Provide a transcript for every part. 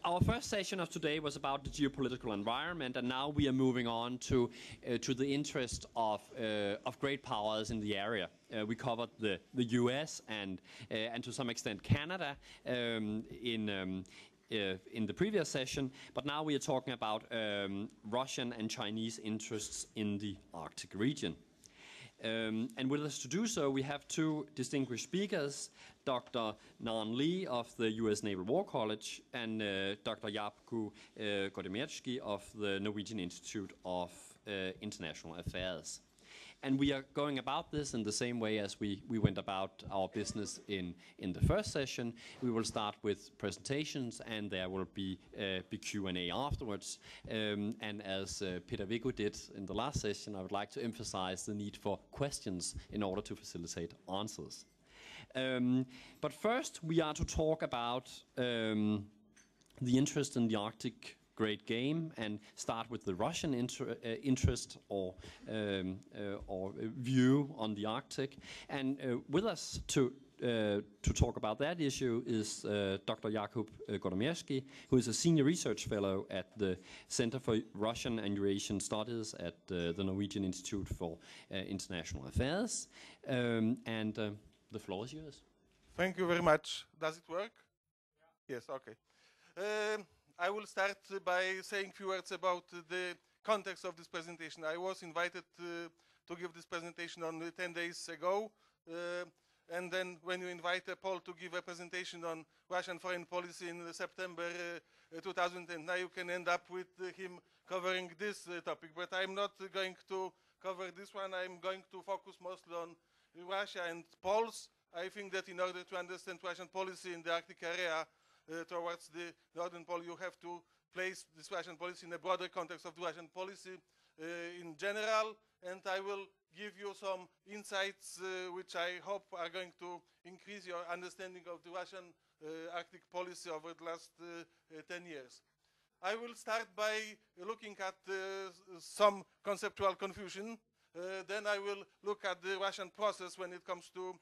Our first session of today was about the geopolitical environment, and now we are moving on to the interest of great powers in the area. We covered the U.S. and to some extent Canada in the previous session, but now we are talking about Russian and Chinese interests in the Arctic region. And with us to do so, we have two distinguished speakers, Dr. Nan Lee of the U.S. Naval War College and Dr. Jakub Godzimirski of the Norwegian Institute of International Affairs. And we are going about this in the same way as we went about our business in the first session. We will start with presentations, and there will be Q&A afterwards. And as Peter Viggo did in the last session, I would like to emphasize the need for questions in order to facilitate answers. But first, we are to talk about the interest in the Arctic great game and start with the Russian interest or view on the Arctic. And with us to talk about that issue is Dr. Jakub Godzimirski, who is a senior research fellow at the Center for Russian and Eurasian Studies at the Norwegian Institute for International Affairs. And the floor is yours. Thank you very much. Does it work? Yeah. Yes, okay. I will start by saying a few words about the context of this presentation. I was invited to give this presentation on 10 days ago, and then when you invite Paul to give a presentation on Russian foreign policy in September 2009, you can end up with him covering this topic. But I'm not going to cover this one. I'm going to focus mostly on Russia and poles. I think that in order to understand Russian policy in the Arctic area, towards the Northern Pole, you have to place this Russian policy in a broader context of the Russian policy in general, and I will give you some insights which I hope are going to increase your understanding of the Russian Arctic policy over the last 10 years. I will start by looking at some conceptual confusion. Then I will look at the Russian process when it comes to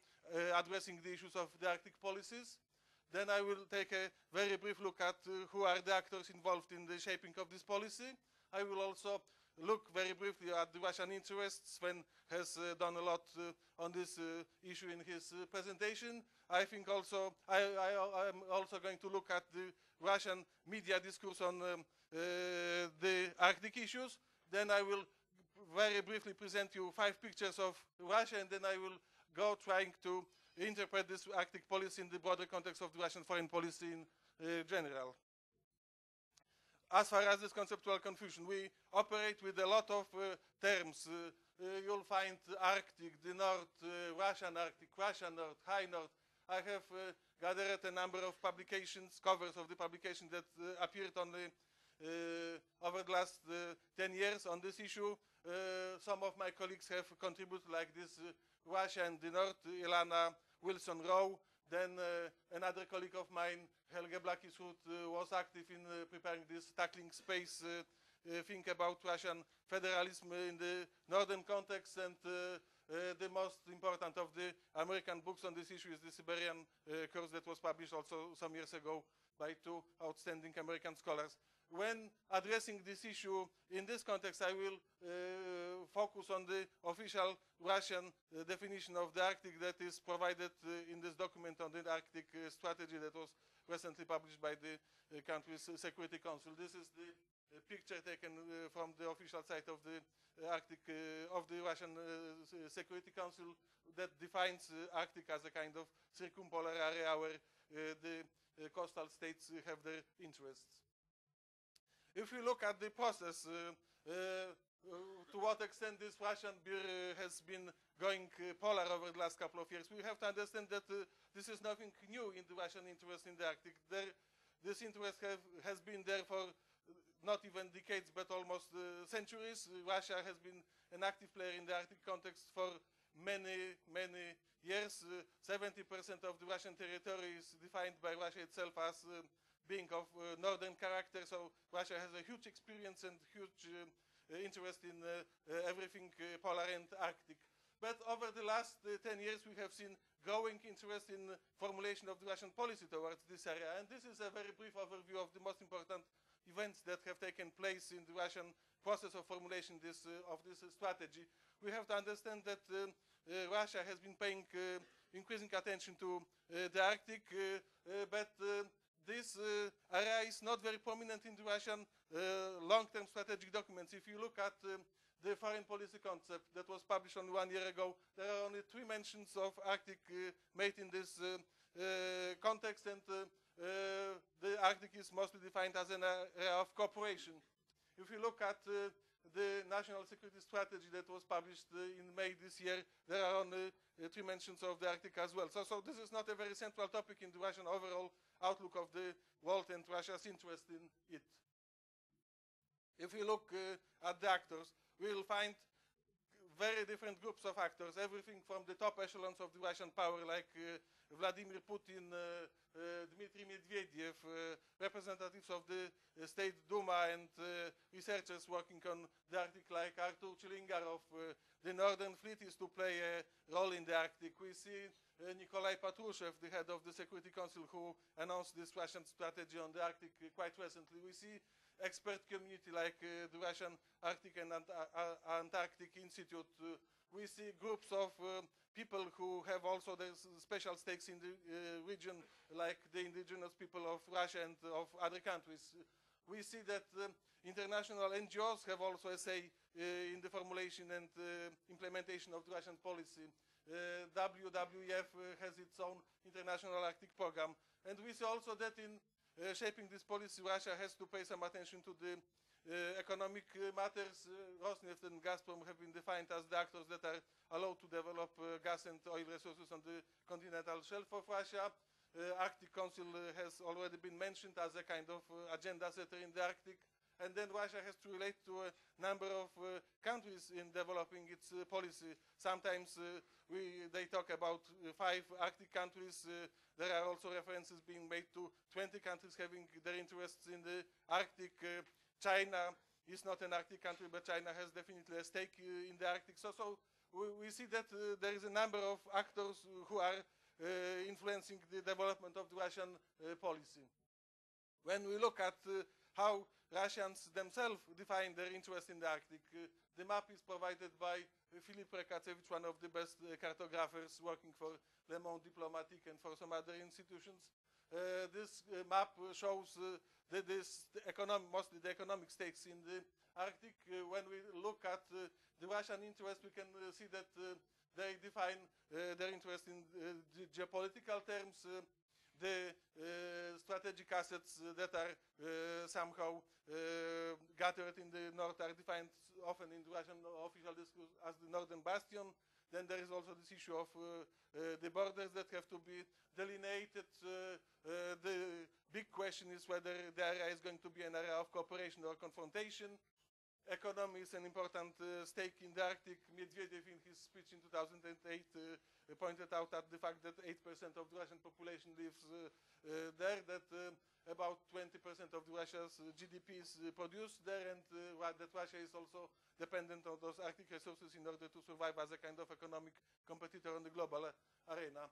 addressing the issues of the Arctic policies. Then I will take a very brief look at who are the actors involved in the shaping of this policy. I will also look very briefly at the Russian interests. Sven has done a lot on this issue in his presentation. I think also I'm also going to look at the Russian media discourse on the Arctic issues. Then I will very briefly present you 5 pictures of Russia, and then I will go trying to interpret this Arctic policy in the broader context of the Russian foreign policy in general. As far as this conceptual confusion, we operate with a lot of terms. You'll find Arctic, the North, Russian Arctic, Russian North, High North. I have gathered a number of publications, covers of the publications that appeared on the over the last 10 years on this issue. Some of my colleagues have contributed like this, Russia and the North, Ilana Wilson-Rowe. Then another colleague of mine, Helge Blakisrud, was active in preparing this tackling space, think about Russian federalism in the northern context, and the most important of the American books on this issue is the Siberian course that was published also some years ago by 2 outstanding American scholars. When addressing this issue in this context, I will focus on the official Russian definition of the Arctic that is provided in this document on the Arctic strategy that was recently published by the country's Security Council. This is the picture taken from the official site of the Arctic of the Russian Security Council that defines Arctic as a kind of circumpolar area where the coastal states have their interests. If we look at the process, to what extent this Russian beer has been going polar over the last couple of years, we have to understand that this is nothing new in the Russian interest in the Arctic. This interest has been there for not even decades, but almost centuries. Russia has been an active player in the Arctic context for many, many years. 70% of the Russian territory is defined by Russia itself as being of northern character, so Russia has a huge experience and huge interest in everything polar and Arctic. But over the last 10 years, we have seen growing interest in formulation of the Russian policy towards this area. And this is a very brief overview of the most important events that have taken place in the Russian process of formulation of this strategy. We have to understand that Russia has been paying increasing attention to the Arctic, but this area is not very prominent in the Russian long-term strategic documents. If you look at the foreign policy concept that was published only 1 year ago, there are only 3 mentions of Arctic made in this context, and the Arctic is mostly defined as an area of cooperation. If you look at the national security strategy that was published in May this year, there are only 3 mentions of the Arctic as well. So this is not a very central topic in the Russian overall outlook of the world and Russia's interest in it. If we look at the actors, we will find very different groups of actors, everything from the top echelons of the Russian power, like Vladimir Putin, Dmitry Medvedev, representatives of the State Duma, and researchers working on the Arctic, like Artur Chilingarov. The Northern Fleet is to play a role in the Arctic. We see Nikolai Patrushev, the head of the Security Council, who announced this Russian strategy on the Arctic quite recently. We see expert community like the Russian Arctic and Antarctic Institute. We see groups of people who have also their special stakes in the region, like the indigenous people of Russia and of other countries. We see that international NGOs have also a say in the formulation and implementation of the Russian policy. WWF has its own international Arctic program. And we see also that in shaping this policy, Russia has to pay some attention to the economic matters. Rosneft and Gazprom have been defined as the actors that are allowed to develop gas and oil resources on the continental shelf of Russia. Arctic Council has already been mentioned as a kind of agenda setter in the Arctic. And then Russia has to relate to a number of countries in developing its policy. Sometimes they talk about 5 Arctic countries. There are also references being made to 20 countries having their interests in the Arctic. China is not an Arctic country, but China has definitely a stake in the Arctic. So we see that there is a number of actors who are influencing the development of the Russian policy. When we look at how Russians themselves define their interest in the Arctic, the map is provided by Filip Rekacevich, one of the best cartographers working for Le Monde Diplomatique and for some other institutions. This map shows mostly the economic stakes in the Arctic. When we look at the Russian interest, we can see that they define their interest in the geopolitical terms. The strategic assets that are somehow gathered in the north are defined often in the Russian official discourse as the Northern Bastion. Then there is also this issue of the borders that have to be delineated. The big question is whether the area is going to be an area of cooperation or confrontation. Economy is an important stake in the Arctic. Medvedev, in his speech in 2008, pointed out at the fact that 8% of the Russian population lives there, that about 20% of the Russia's GDP is produced there, and that Russia is also dependent on those Arctic resources in order to survive as a kind of economic competitor on the global arena.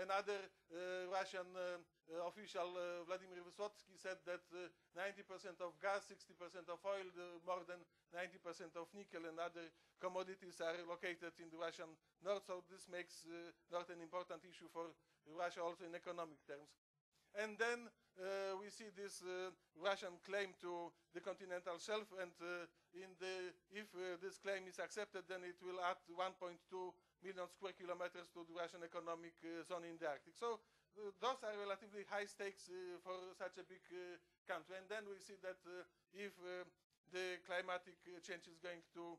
Another Russian official, Vladimir Vysotsky, said that 90% of gas, 60% of oil, more than 90% of nickel and other commodities are located in the Russian north, so this makes north an important issue for Russia also in economic terms. And then we see this Russian claim to the continental shelf, and if this claim is accepted, then it will add 1.2 million square kilometers to the Russian economic zone in the Arctic. So those are relatively high stakes for such a big country. And then we see that if the climatic change is going to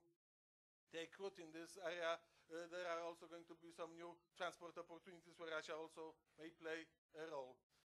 take root in this area, there are also going to be some new transport opportunities where Russia also may play a role.